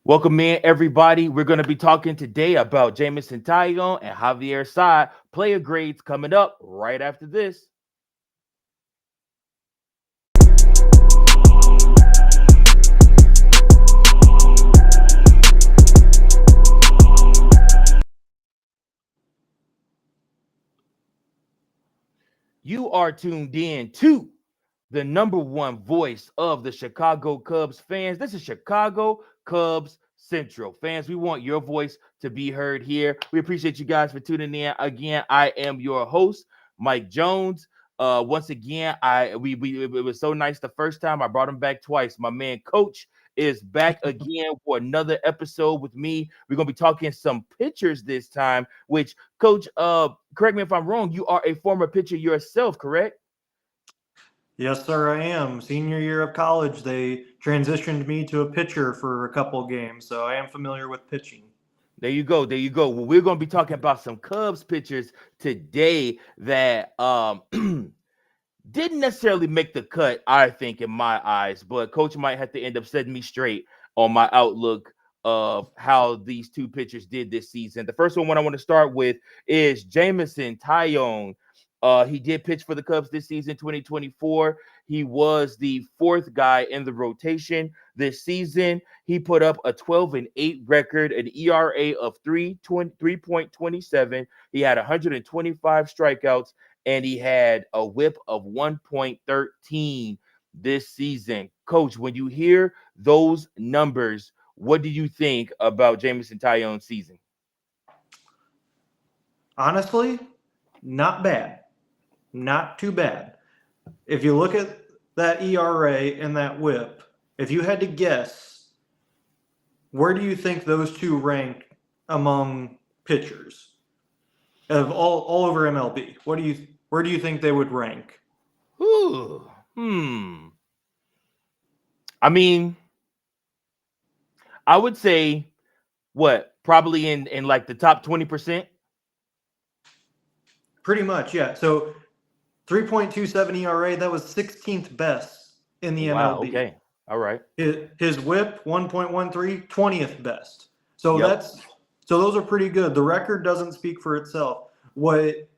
Welcome in, everybody. We're going to be talking today about Jameson Tallion and Javier Side player grades coming up right after this. You are tuned in to the number one voice of the Chicago Cubs fans. This is Chicago Cubs Central. Fans, we want your voice to be heard here. We appreciate you guys for tuning in. Again, I am your host, Mike Jones. Once again, it was so nice the first time. I brought him back twice. My man Coach is back again for another episode with me. We're gonna be talking some pitchers this time, which Coach, correct me if I'm wrong, you are a former pitcher yourself, correct? Yes, sir, I am. Senior year of college, they transitioned me to a pitcher for a couple of games, so I am familiar with pitching. There you go. There you go. Well, we're going to be talking about some Cubs pitchers today that didn't necessarily make the cut, I think, in my eyes, but Coach might have to end up setting me straight on my outlook of how these two pitchers did this season. The first one I want to start with is Jameson Tallion. He did pitch for the Cubs this season, 2024. He was the fourth guy in the rotation this season. He put up a 12-8 record, an ERA of 3.27. He had 125 strikeouts, and he had a whip of 1.13 this season. Coach, when you hear those numbers, what do you think about Jameson Tallion's season? Honestly, not bad. Not too bad. If you look at that ERA and that whip, if you had to guess, where do you think those two rank among pitchers of all over MLB? Where do you think they would rank? Ooh, I mean, I would say what? Probably in like the top 20%. Pretty much, yeah. So 3.27 ERA, that was 16th best in the Wow, MLB. okay. All right. His whip 1.13, 20th best. So Yep. those are pretty good. The record doesn't speak for itself. What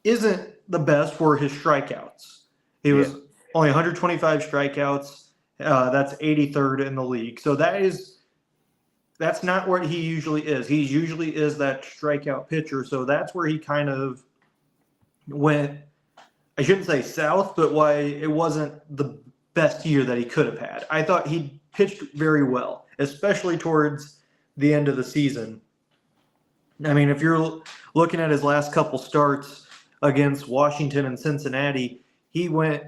isn't the best were his strikeouts. He was only 125 strikeouts. That's 83rd in the league. So that's not where he usually is. He usually is that strikeout pitcher. So that's where he kind of went, I shouldn't say south, but why it wasn't the best year that he could have had. I thought he pitched very well, especially towards the end of the season. I mean, if you're looking at his last couple starts against Washington and Cincinnati, he went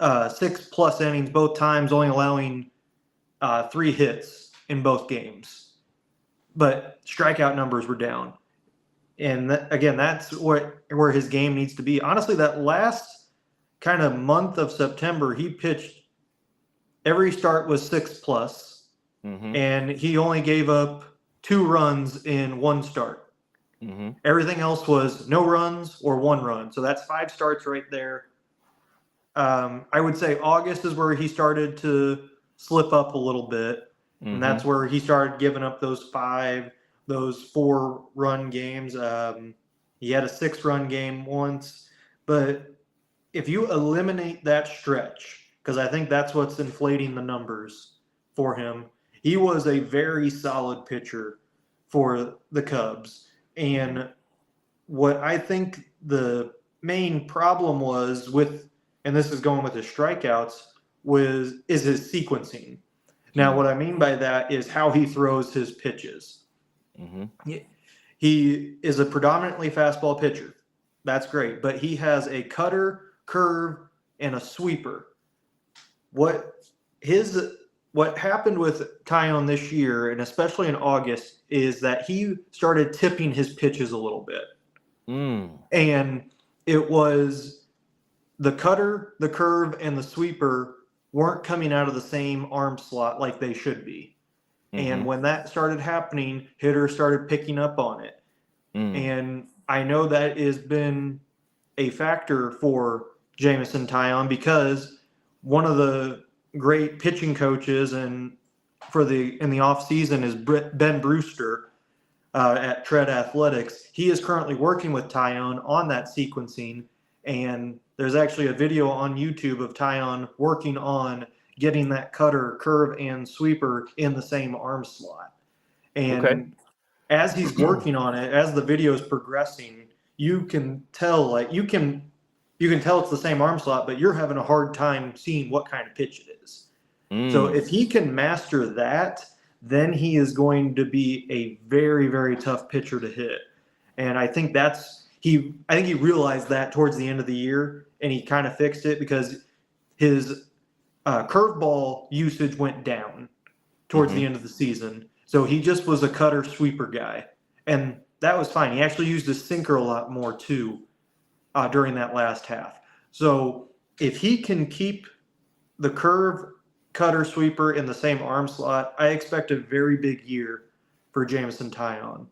6+ innings both times, only allowing 3 hits in both games. But strikeout numbers were down. And again, that's where his game needs to be. Honestly, that last kind of month of September, he pitched, every start was 6+, and he only gave up 2 runs in 1 start. Everything else was no runs or 1 run. So that's 5 starts right there. I would say August is where he started to slip up a little bit. And that's where he started giving up those 4-run games. He had a 6-run game once. But if you eliminate that stretch, because I think that's what's inflating the numbers for him, he was a very solid pitcher for the Cubs. And what I think the main problem was with, and this is going with his strikeouts, is his sequencing. Now, what I mean by that is how he throws his pitches. He is a predominantly fastball pitcher. That's great. But he has a cutter, curve, and a sweeper. What happened with Tallon this year, and especially in August, is that he started tipping his pitches a little bit. And it was the cutter, the curve, and the sweeper weren't coming out of the same arm slot like they should be. And when that started happening, hitters started picking up on it. And I know that has been a factor for Jameson Tallion, because one of the great pitching coaches and in the off season is Ben Brewster at Tread Athletics. He is currently working with Tyon on that sequencing, and there's actually a video on YouTube of Tyon working on getting that cutter, curve, and sweeper in the same arm slot. Okay. And as he's working on it, as the video is progressing, you can tell it's the same arm slot, but you're having a hard time seeing what kind of pitch it is. So if he can master that, then he is going to be a very, very tough pitcher to hit. And I think I think he realized that towards the end of the year, and he kind of fixed it because his curveball usage went down towards the end of the season. So he just was a cutter sweeper guy, and that was fine. He actually used his sinker a lot more too during that last half. So if he can keep the curve, cutter, sweeper in the same arm slot, I expect a very big year for Jameson Tallion.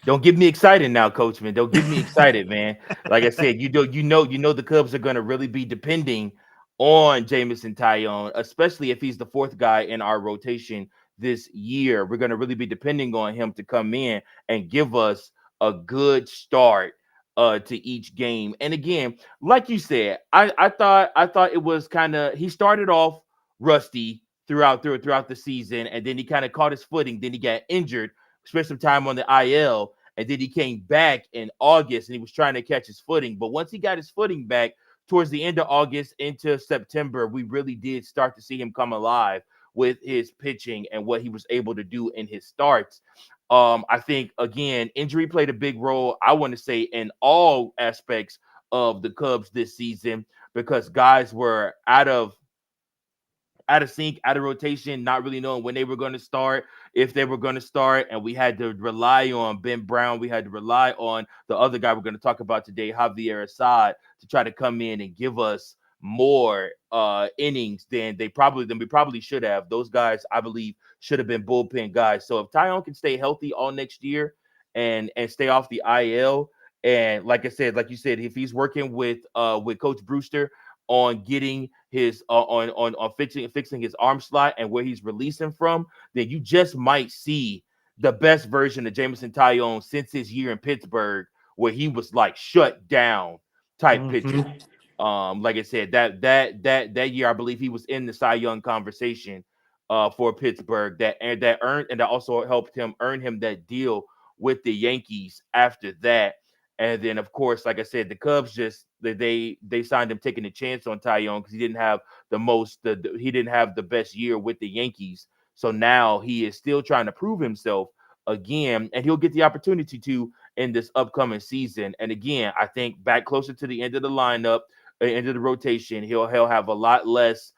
Don't get me excited now, Coach, man. Don't get me excited, man. Like I said, you know the Cubs are going to really be depending on Jameson Tallion, especially if he's the fourth guy in our rotation this year. We're going to really be depending on him to come in and give us a good start to each game. And again, like you said, I thought it was kind of, he started off rusty throughout the season, and then he kind of caught his footing. Then he got injured, spent some time on the IL, and then he came back in August and he was trying to catch his footing. But once he got his footing back towards the end of August into September, we really did start to see him come alive with his pitching and what he was able to do in his starts. I think, again, injury played a big role, I want to say, in all aspects of the Cubs this season, because guys were out of sync, out of rotation, not really knowing when they were going to start, if they were going to start. And we had to rely on Ben Brown. We had to rely on the other guy we're going to talk about today, Javier Assad, to try to come in and give us more innings than we probably should have. Those guys, I believe, should have been bullpen guys. So if Tyon can stay healthy all next year and stay off the IL, and like I said, like you said, if he's working with Coach Brewster on getting his on fixing his arm slot and where he's releasing from, then you just might see the best version of Jameson Tallion since his year in Pittsburgh, where he was like shut down type pitcher. Like I said, that year I believe he was in the Cy Young conversation for Pittsburgh. That also helped him earn him that deal with the Yankees after that. And then, of course, like I said, the Cubs they signed him taking a chance on Tallion because he didn't have he didn't have the best year with the Yankees. So now he is still trying to prove himself again, and he'll get the opportunity to in this upcoming season. And again, I think back closer to the end of the lineup, end of the rotation, he'll have a lot less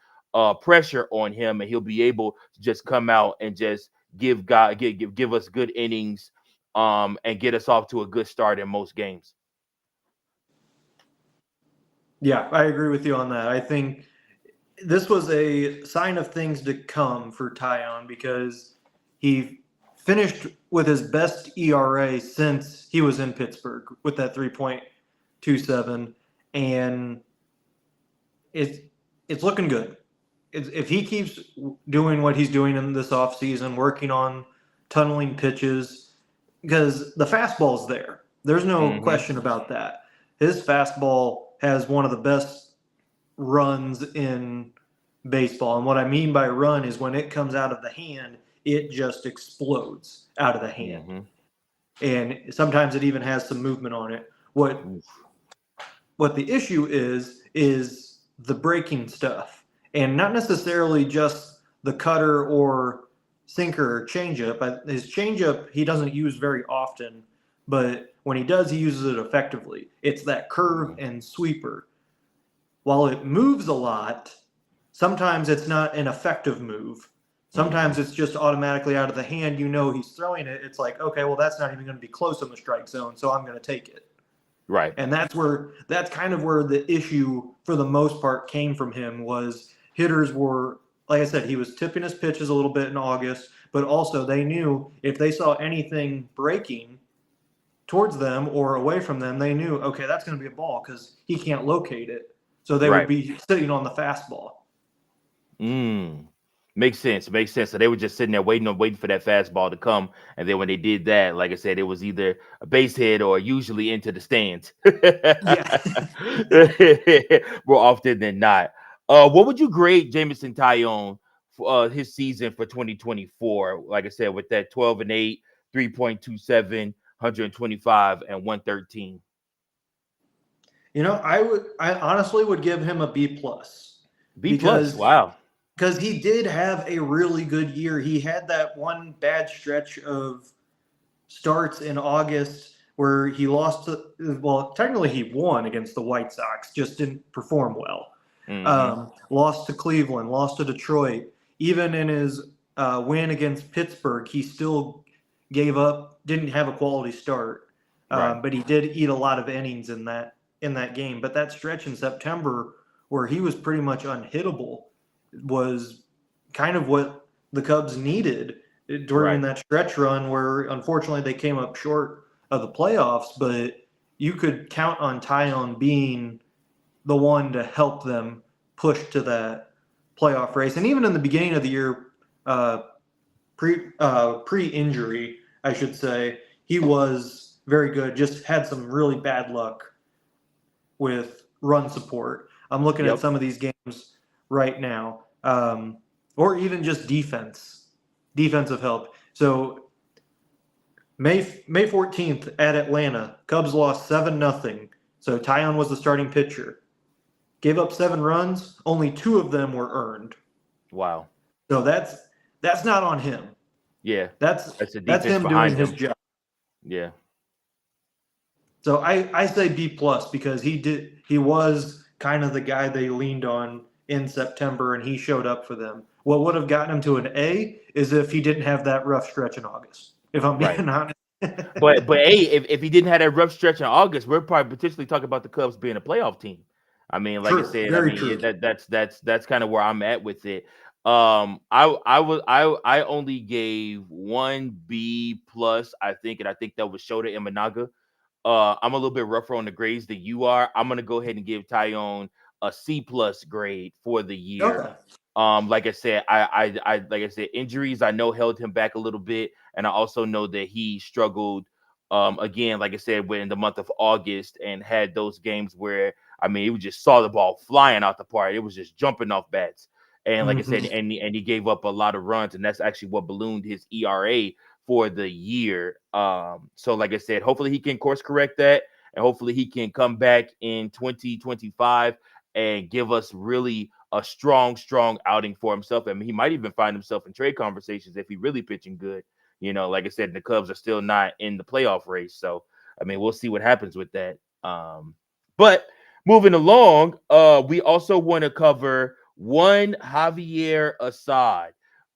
pressure on him, and he'll be able to just come out and just give us good innings, and get us off to a good start in most games. Yeah, I agree with you on that. I think this was a sign of things to come for Tallion because he finished with his best ERA since he was in Pittsburgh with that 3.27, and it's looking good. If he keeps doing what he's doing in this offseason, working on tunneling pitches, because the fastball's there. There's no question about that. His fastball has one of the best runs in baseball. And what I mean by run is when it comes out of the hand, it just explodes out of the hand. And sometimes it even has some movement on it. What the issue is the breaking stuff. And not necessarily just the cutter or sinker or changeup. His changeup he doesn't use very often, but when he does, he uses it effectively. It's that curve and sweeper. While it moves a lot, sometimes it's not an effective move. Sometimes it's just automatically out of the hand. You know he's throwing it. It's like, okay, well, that's not even going to be close in the strike zone, so I'm going to take it. Right. And that's kind of where the issue for the most part came from him was hitters were, like I said, he was tipping his pitches a little bit in August, but also they knew if they saw anything breaking towards them or away from them, they knew, okay, that's going to be a ball because he can't locate it. So they would be sitting on the fastball. Makes sense. Makes sense. So they were just sitting there waiting for that fastball to come, and then when they did that, like I said, it was either a base hit or usually into the stands. Yeah. More often than not. What would you grade Jameson Tallion for his season for 2024? Like I said, with that 12-8, 3.27, 125, and 113. I honestly would give him a B plus B plus. because Wow. he did have a really good year. He had that one bad stretch of starts in August where he lost to, well, technically he won against the White Sox, just didn't perform well. Hmm. Lost to Cleveland, lost to Detroit. Even in his win against Pittsburgh, he still gave up, didn't have a quality start. Right. But he did eat a lot of innings in that game. But that stretch in September where he was pretty much unhittable was kind of what the Cubs needed during Right. that stretch run where unfortunately they came up short of the playoffs, but you could count on Tyon being the one to help them push to that playoff race. And even in the beginning of the year, uh, pre injury, I should say, he was very good. Just had some really bad luck with run support. I'm looking at Yep. some of these games right now, or even just defensive help. So May 14th at Atlanta, Cubs lost 7-0. So Tyon was the starting pitcher. Gave up 7 runs, only 2 of them were earned. Wow. So that's not on him. Yeah. That's That's the that's defense him doing behind his him. job. Yeah. So I say B plus because he was kind of the guy they leaned on in September and he showed up for them. What would have gotten him to an A is if he didn't have that rough stretch in August. If I'm Right. being honest. But hey, if he didn't have that rough stretch in August, we're probably potentially talking about the Cubs being a playoff team. I mean, like I True, said, I very mean true. that's kind of where I'm at with it. I only gave one B plus, I think, and I think that was Shota Imanaga. I'm a little bit rougher on the grades than you are. I'm gonna go ahead and give Tyone a C plus grade for the year. Okay. Like I said, like I said, injuries I know held him back a little bit, and I also know that he struggled. Again, like I said, in the month of August, and had those games where I mean, he just saw the ball flying out the park. It was just jumping off bats, and like I said, Mhm. and he gave up a lot of runs, and that's actually what ballooned his ERA for the year. So like I said, hopefully he can course correct that, and hopefully he can come back in 2025 and give us really a strong outing for himself. I mean, he might even find himself in trade conversations if he really pitching good. Like I said, the Cubs are still not in the playoff race, so I mean, we'll see what happens with that. But moving along, we also want to cover one Javier Assad.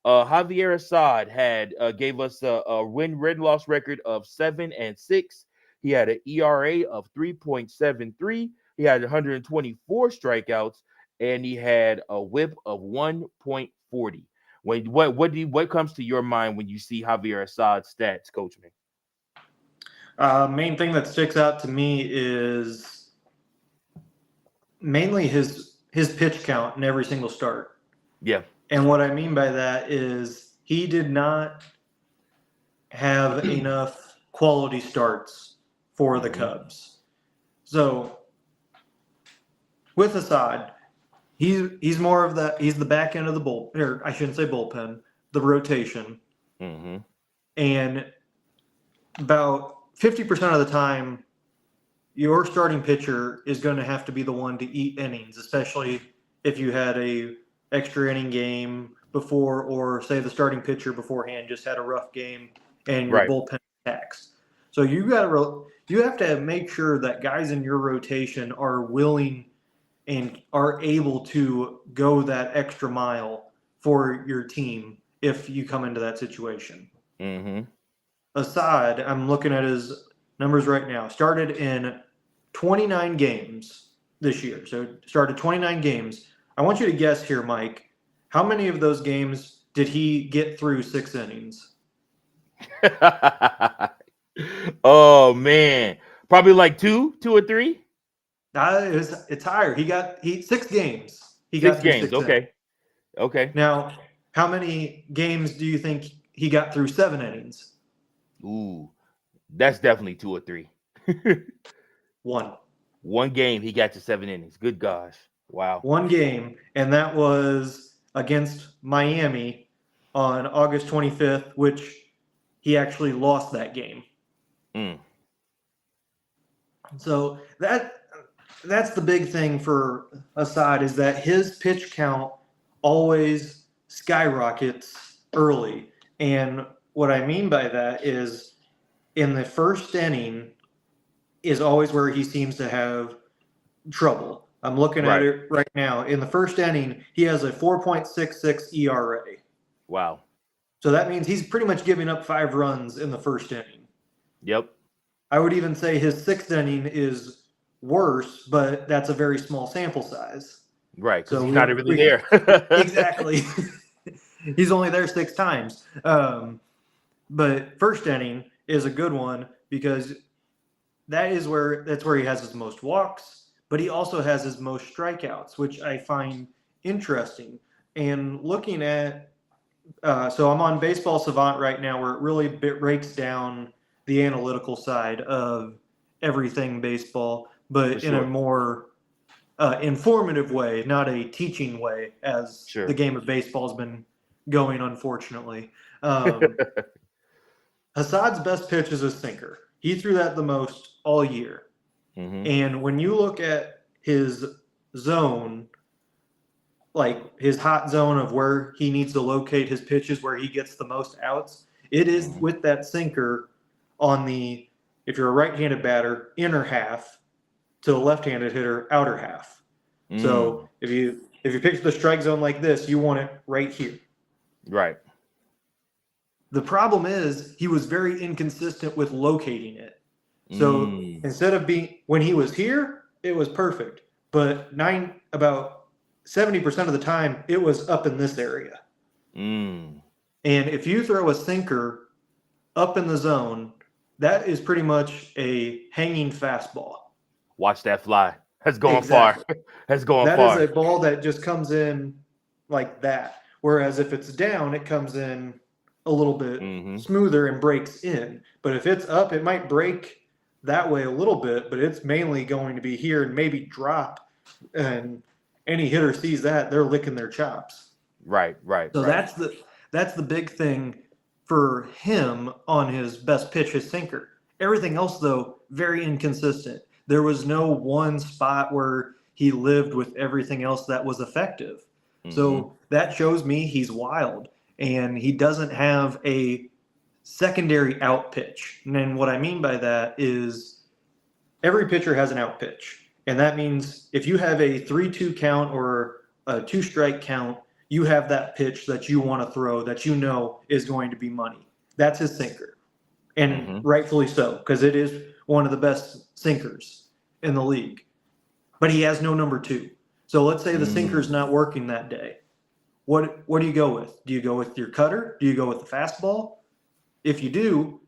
Javier Assad had gave us a win loss record of 7-6. He had an ERA of 3.73. He had 124 strikeouts, and he had a WHIP of 1.40. What comes to your mind when you see Javier Assad's stats, Coachman? Main thing that sticks out to me is mainly his pitch count in every single start. Yeah. And what I mean by that is he did not have enough quality starts for the Hmm. Cubs. So with Assad, he's more of that. He's the back end of the bull, or I shouldn't say bullpen, the rotation, Hmm. and about 50% of the time, your starting pitcher is going to have to be the one to eat innings, especially if you had a extra inning game before, or say the starting pitcher beforehand just had a rough game and your Right. bullpen attacks. So you have to make sure that guys in your rotation are willing and are able to go that extra mile for your team if you come into that situation. Hmm. Assad, I'm looking at his numbers right now, started in 29 games this year. So started 29 games. I want you to guess here, Mike, how many of those games did he get through 6 innings? Oh man, probably like two or three, It's higher. He 6 games. He six got through games. 6 innings. Okay, okay. Now, How many games do you think he got through 7 innings? Ooh, that's definitely 2 or 3. One. One game he got to 7 innings. Good gosh. Wow. One game, and that was against Miami on August 25th, which he actually lost that game. Mm. So that's the big thing for Assad, is that his pitch count always skyrockets early. And what I mean by that is in the first inning is always where he seems to have trouble. I'm looking at Right. it right now. In the first inning, he has a 4.66 ERA. Wow. So that means he's pretty much giving up 5 runs in the first inning. Yep. I would even say his 6th inning is worse, but that's a very small sample size. Right, because So he's not really there. Exactly. He's only there 6 times. But first inning is a good one because that's where he has his most walks, but he also has his most strikeouts, which I find interesting. And looking at, so I'm on Baseball Savant right now, where it really breaks down the analytical side of everything baseball, but For in a sure. more informative way, not a teaching way, as Sure. the game of baseball has been going, unfortunately. Hassad's best pitch is his sinker. He threw that the most all year. Mhm. And when you look at his zone, like his hot zone of where he needs to locate his pitches, where he gets the most outs, it is Mhm. with that sinker on the, if you're a right-handed batter, inner half, to the left-handed hitter, outer half. Mm. So if you picture the strike zone like this, you want it right here. Right. The problem is he was very inconsistent with locating it. So instead of when he was here, it was perfect. But about 70% of the time, it was up in this area. Mm. And if you throw a sinker up in the zone, that is pretty much a hanging fastball. Watch that fly. That's going Exactly. far. That's going That far. is a ball that just comes in like that. Whereas if it's down, it comes in a little bit Mhm. smoother and breaks in. But if it's up, it might break that way a little bit, but it's mainly going to be here and maybe drop. And any hitter sees that, they're licking their chops. Right. Right. So Right. that's the big thing for him on his best pitch, his sinker. Everything else, though, very inconsistent. There was no one spot where he lived with everything else that was effective. Mhm. So that shows me he's wild, and he doesn't have a secondary out pitch. And what I mean by that is every pitcher has an out pitch. And that means if you have a 3-2 count or a 2-strike count, you have that pitch that you want to throw that you know is going to be money. That's his sinker. And Mhm. rightfully so, because it is one of the best sinkers in the league. But he has no number 2. So let's say the sinker's not working that day. What do you go with? Do you go with your cutter? Do you go with the fastball? If you do,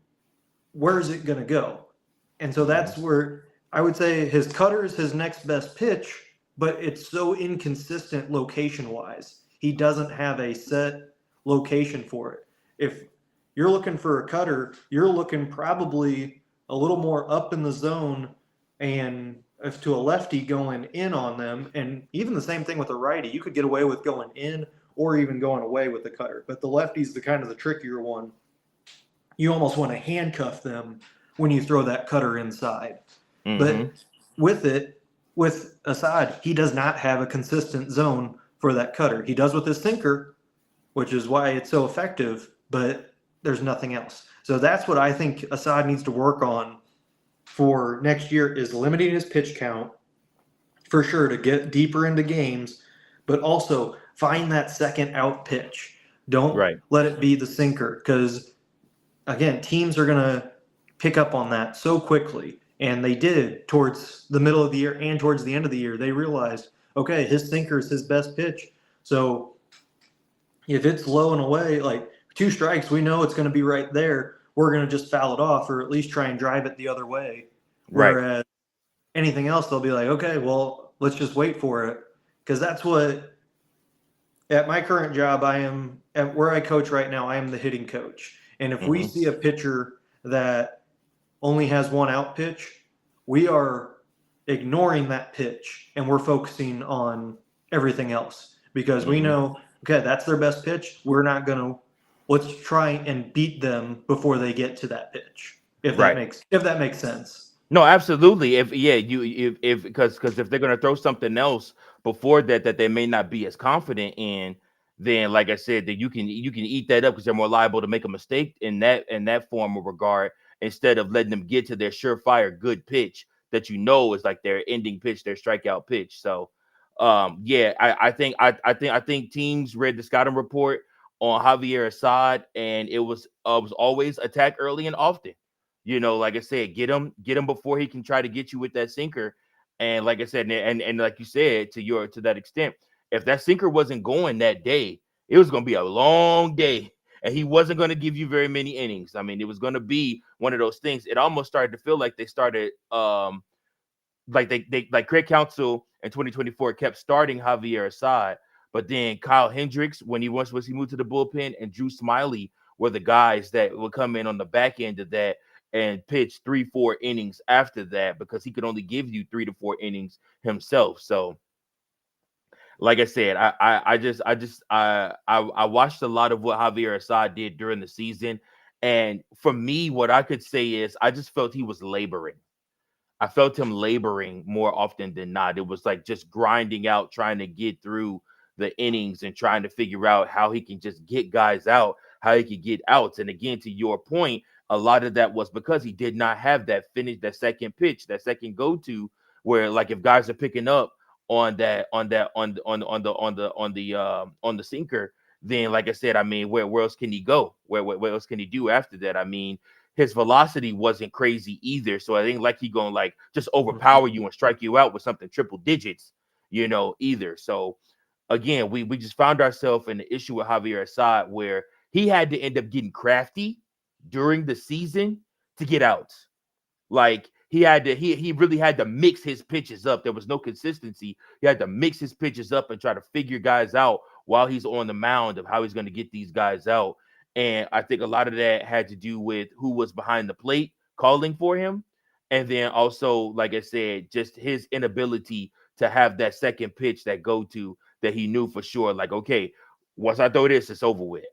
where is it going to go? And so that's where I would say his cutter is his next best pitch, but it's so inconsistent location wise. He doesn't have a set location for it. If you're looking for a cutter, you're looking probably a little more up in the zone, and if to a lefty going in on them, and even the same thing with a righty, you could get away with going in or even going away with the cutter. But the lefty's the kind of the trickier one. You almost want to handcuff them when you throw that cutter inside. Mhm. But with Assad, he does not have a consistent zone for that cutter. He does with his sinker, which is why it's so effective, but there's nothing else. So that's what I think Assad needs to work on for next year, is limiting his pitch count for sure to get deeper into games, but also find that second out pitch. Don't Right. let it be the sinker, because again, teams are going to pick up on that so quickly. And they did towards the middle of the year and towards the end of the year. They realized, okay, his sinker is his best pitch. So if it's low and away, like 2 strikes, we know it's going to be right there. We're going to just foul it off, or at least try and drive it the other way. Right. Whereas anything else, they'll be like, okay, well, let's just wait for it. Because that's what at my current job, I am at where I coach right now. I am the hitting coach, and if we Mm-hmm. see a pitcher that only has one out pitch, we are ignoring that pitch and we're focusing on everything else because we Mm-hmm. know, okay, that's their best pitch. We're not going to let's try and beat them before they get to that pitch. Right. If that makes sense. No, absolutely. If yeah, you if because if they're gonna throw something else before that that they may not be as confident in, then like I said, that you can eat that up because they're more liable to make a mistake in that form of regard instead of letting them get to their surefire good pitch that you know is like their ending pitch, their strikeout pitch. So yeah, I think teams read the scouting report on Javier Assad and it was always attack early and often. Like I said, get him before he can try to get you with that sinker. And like I said, and like you said, to that extent, if that sinker wasn't going that day, it was going to be a long day, and he wasn't going to give you very many innings. I mean, it was going to be one of those things. It almost started to feel like they started, like they like Craig Counsell in 2024 kept starting Javier Assad, but then Kyle Hendricks when he moved to the bullpen and Drew Smiley were the guys that would come in on the back end of that and pitch 3-4 innings after that because he could only give you 3 to 4 innings himself. So like I said, I watched a lot of what Javier Assad did during the season, and for me, what I could say is I just felt he was laboring. I felt him laboring more often than not. It was like just grinding out, trying to get through the innings and trying to figure out how he can just get guys out, how he can get outs. And again, to your point, a lot of that was because he did not have that finish, that second pitch, that second go to, where like if guys are picking up on the sinker, then like I said, I mean, where else can he go? Where else can he do after that? I mean, his velocity wasn't crazy either. So I think like he going like just overpower you and strike you out with something triple digits, either. So again, we just found ourselves in the issue with Javier Assad where he had to end up getting crafty during the season to get out. Like he really had to mix his pitches up. There was no consistency. He had to mix his pitches up and try to figure guys out while he's on the mound of how he's going to get these guys out. And I think a lot of that had to do with who was behind the plate calling for him. And then also, like I said, just his inability to have that second pitch, that go to that he knew for sure, like, okay, once I throw this, it's over with.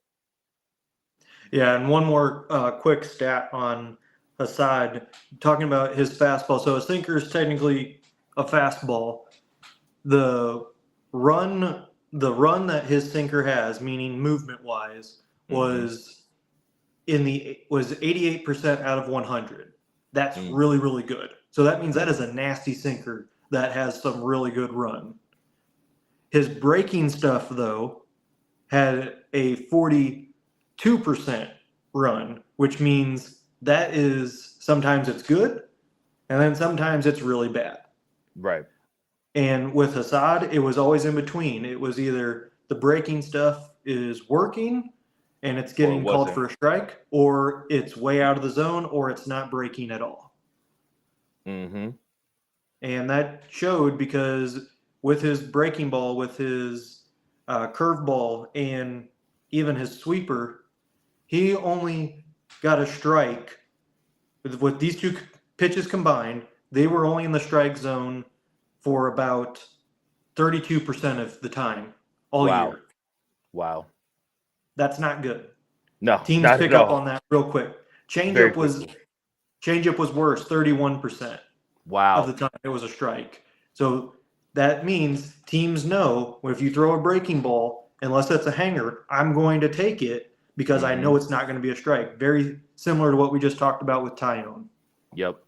Yeah, and one more quick stat on Assad, talking about his fastball. So a sinker is technically a fastball. The run, the run that his sinker has, meaning movement wise, Mm-hmm. was 88% out of 100. That's Mm-hmm. really really good. So that means that is a nasty sinker that has some really good run. His breaking stuff though had a 42% run, which means that is sometimes it's good and then sometimes it's really bad. Right. And with Assad, it was always in between. It was either the breaking stuff is working and it's Or it getting called wasn't. for a strike, or it's way out of the zone, or it's not breaking at all. Mm-hmm. And that showed because with his breaking ball, with his curveball, and even his sweeper, he only got a strike with these two pitches combined. They were only in the strike zone for about 32% of the time all Wow. year. Wow. That's not good. No, Teams not at pick up all. on that real quick. Very Changeup was quickly. changeup was worse, 31% of Wow. the time it was a strike. So that means teams know if you throw a breaking ball, unless it's a hanger, I'm going to take it because I Mm-hmm. know it's not going to be a strike. Very similar to what we just talked about with Tyone. Yep.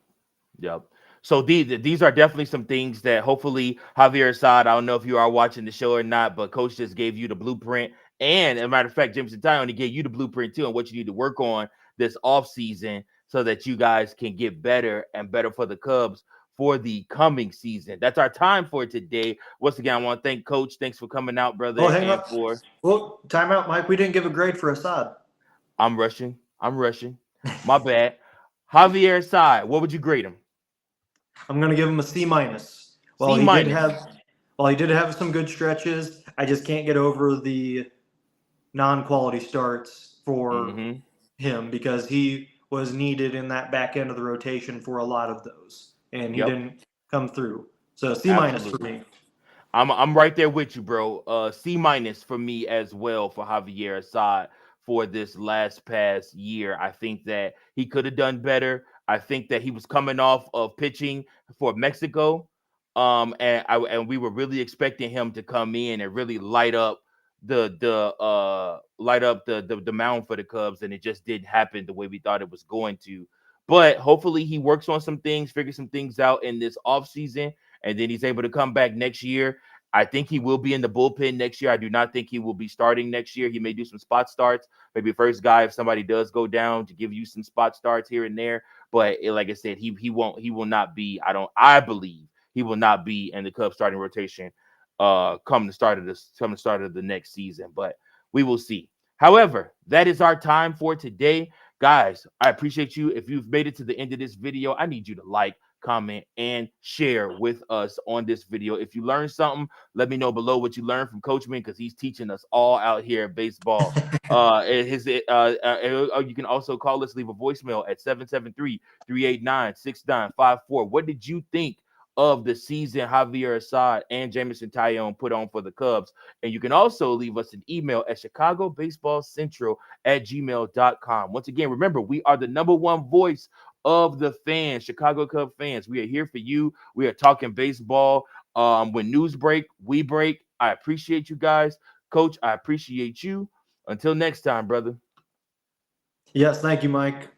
Yep. So these are definitely some things that hopefully Javier Assad, I don't know if you are watching the show or not, but coach just gave you the blueprint. And as a matter of fact, Jameson Tallion he gave you the blueprint too on what you need to work on this off season so that you guys can get better and better for the Cubs for the coming season. That's our time for today. Once again, I want to thank Coach. Thanks for coming out, Oh, brother. hang And on. for Well, timeout, Mike. We didn't give a grade for Assad. I'm rushing. I'm rushing. My bad. Javier Assad, what would you grade him? I'm going to give him a C minus. C While he did minus. have, while he did have some good stretches, I just can't get over the non-quality starts for Mm-hmm. him because he was needed in that back end of the rotation for a lot of those, and he Yep, didn't come through. So C minus for absolutely. me. I'm right there with you, bro. C minus for me as well for Javier Assad for this last past year. I think that he could have done better. I think that he was coming off of pitching for Mexico. And we were really expecting him to come in and really light up the mound for the Cubs, and it just didn't happen the way we thought it was going to. But hopefully he works on some things, figure some things out in this offseason, and then he's able to come back next year. I think he will be in the bullpen next year. I do not think he will be starting next year. He may do some spot starts, maybe first guy if somebody does go down to give you some spot starts here and there. But like I said, he will not be. I believe he will not be in the Cubs starting rotation come the start of the next season. But we will see. However, that is our time for today. Guys, I appreciate you. If you've made it to the end of this video, I need you to like, comment, and share with us on this video. If you learned something, let me know below what you learned from Coachman because he's teaching us all out here at baseball. You can also call us, leave a voicemail at 773-389-6954. What did you think of the season Javier Assad and Jameson Tallion put on for the Cubs? And you can also leave us an email at chicagobaseballcentral@gmail.com. Once again, remember, we are the number one voice of the fans, Chicago Cub fans. We are here for you. We are talking baseball. When news break, we break. I appreciate you guys. Coach, I appreciate you. Until next time, brother. Yes, thank you, Mike.